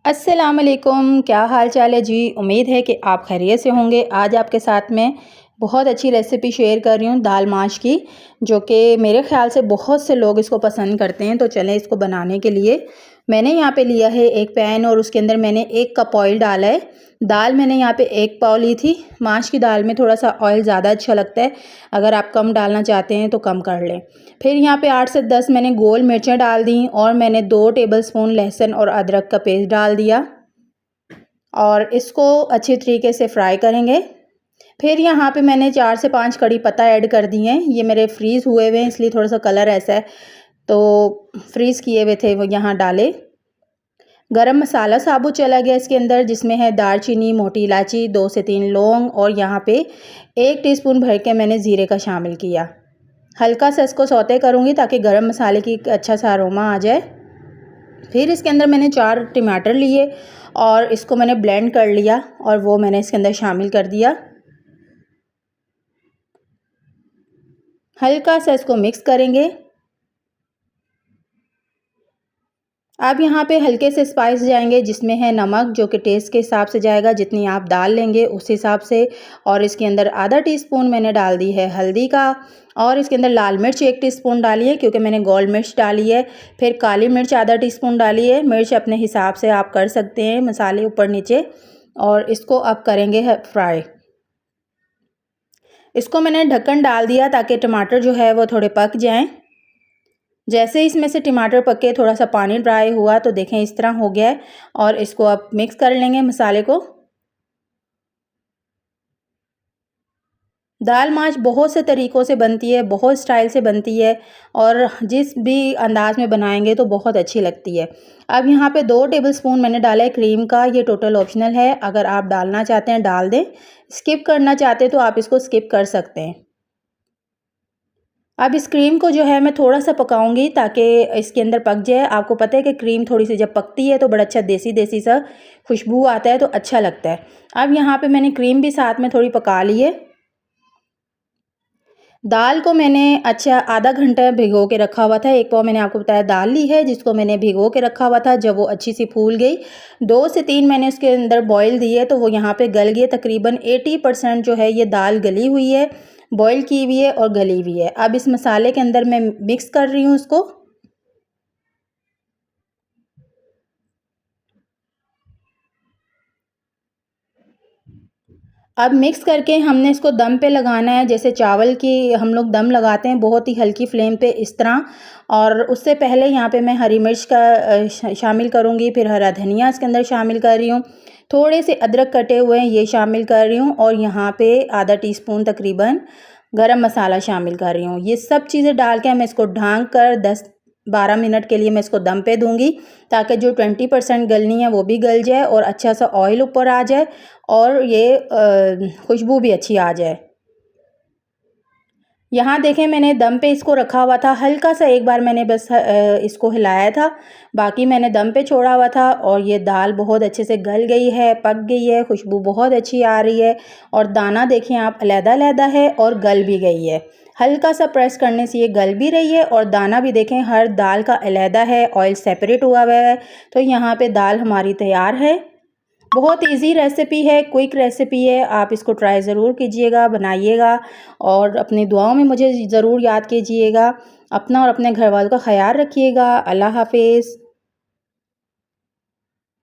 अस्सलामुअलैकुम, क्या हाल चाल है जी। उम्मीद है कि आप खैरियत से होंगे। आज आपके साथ में बहुत अच्छी रेसिपी शेयर कर रही हूँ दाल माश की, जो कि मेरे ख्याल से बहुत से लोग इसको पसंद करते हैं। तो चलें इसको बनाने के लिए मैंने यहाँ पे लिया है एक पैन और उसके अंदर मैंने 1 कप ऑयल डाला है। दाल मैंने यहाँ पे 1 पाव ली थी। माश की दाल में थोड़ा सा ऑयल ज़्यादा अच्छा लगता है, अगर आप कम डालना चाहते हैं तो कम कर लें। फिर यहाँ पे 8 से 10 मैंने गोल मिर्चें डाल दी और मैंने 2 टेबलस्पून लहसुन और अदरक का पेस्ट डाल दिया और इसको अच्छी तरीके से फ्राई करेंगे। फिर यहाँ पे मैंने 4 से 5 कड़ी पत्ता ऐड कर दिए हैं। ये मेरे फ्रीज़ हुए हुए हैं, इसलिए थोड़ा सा कलर ऐसा है, तो फ्रीज़ किए हुए थे वो यहाँ डाले। गरम मसाला साबुत चला गया इसके अंदर, जिसमें है दालचीनी, मोटी इलायची, 2 से 3 लौंग और यहाँ पे 1 टीस्पून भर के मैंने ज़ीरे का शामिल किया। हल्का सा इसको सौते करूँगी ताकि गरम मसाले की अच्छा सा अरोमा आ जाए। फिर इसके अंदर मैंने 4 टमाटर लिए और इसको मैंने ब्लेंड कर लिया और वो मैंने इसके अंदर शामिल कर दिया। हल्का सा इसको मिक्स करेंगे। अब यहाँ पे हल्के से स्पाइस जाएंगे, जिसमें है नमक, जो कि टेस्ट के हिसाब से जाएगा, जितनी आप दाल लेंगे उस हिसाब से। और इसके अंदर आधा टीस्पून मैंने डाल दी है हल्दी का और इसके अंदर लाल मिर्च 1 टीस्पून डाली है, क्योंकि मैंने गोल मिर्च डाली है। फिर काली मिर्च आधा टीस्पून डाली है। मिर्च अपने हिसाब से आप कर सकते हैं, मसाले ऊपर नीचे। और इसको अब करेंगे फ्राई। इसको मैंने ढक्कन डाल दिया ताकि टमाटर जो है वो थोड़े पक जाएँ। जैसे इसमें से टमाटर पके, थोड़ा सा पानी ड्राई हुआ तो देखें इस तरह हो गया है। और इसको अब मिक्स कर लेंगे मसाले को। दाल माश बहुत से तरीक़ों से बनती है, बहुत स्टाइल से बनती है और जिस भी अंदाज़ में बनाएंगे तो बहुत अच्छी लगती है। अब यहाँ पे 2 टेबलस्पून मैंने डाला है क्रीम का। ये टोटल ऑप्शनल है, अगर आप डालना चाहते हैं डाल दें, स्किप करना चाहते हैं तो आप इसको स्किप कर सकते हैं। अब इस क्रीम को जो है मैं थोड़ा सा पकाऊंगी ताकि इसके अंदर पक जाए। आपको पता है कि क्रीम थोड़ी सी जब पकती है तो बड़ा अच्छा देसी देसी सा खुशबू आता है, तो अच्छा लगता है। अब यहाँ पे मैंने क्रीम भी साथ में थोड़ी पका ली है। दाल को मैंने अच्छा आधा घंटा भिगो के रखा हुआ था। 1 पाव मैंने आपको बताया दाल ली है, जिसको मैंने भिगो के रखा हुआ था। जब वो अच्छी सी फूल गई, 2 से 3 मैंने उसके अंदर बॉईल दिए तो वो यहाँ पे गल गई। तकरीबन 80% जो है ये दाल गली हुई है, बॉईल की हुई है और गली हुई है। अब इस मसाले के अंदर मैं मिक्स कर रही हूँ इसको। अब मिक्स करके हमने इसको दम पे लगाना है, जैसे चावल की हम लोग दम लगाते हैं, बहुत ही हल्की फ्लेम पे इस तरह। और उससे पहले यहाँ पे मैं हरी मिर्च का शामिल करूँगी, फिर हरा धनिया इसके अंदर शामिल कर रही हूँ। थोड़े से अदरक कटे हुए हैं, ये शामिल कर रही हूँ और यहाँ पे आधा टीस्पून तकरीबन गरम मसाला शामिल कर रही हूँ। ये सब चीज़ें डाल के मैं इसको ढाँक कर 10-12 मिनट के लिए मैं इसको दम पे दूँगी, ताकि जो 20% गलनी है वो भी गल जाए और अच्छा सा ऑयल ऊपर आ जाए और ये खुशबू भी अच्छी आ जाए। यहाँ देखें मैंने दम पे इसको रखा हुआ था, हल्का सा एक बार मैंने बस इसको हिलाया था, बाकी मैंने दम पे छोड़ा हुआ था। और ये दाल बहुत अच्छे से गल गई है, पक गई है, खुशबू बहुत अच्छी आ रही है और दाना देखें आप अलग-अलग है और गल भी गई है। हल्का सा प्रेस करने से ये गल भी रही है और दाना भी देखें हर दाल का अलग है, ऑयल सेपरेट हुआ हुआ है। तो यहाँ पे दाल हमारी तैयार है। बहुत इजी रेसिपी है, क्विक रेसिपी है। आप इसको ट्राई ज़रूर कीजिएगा, बनाइएगा और अपनी दुआओं में मुझे ज़रूर याद कीजिएगा। अपना और अपने घर वालों का ख़याल रखिएगा। अल्लाह हाफ़िज़।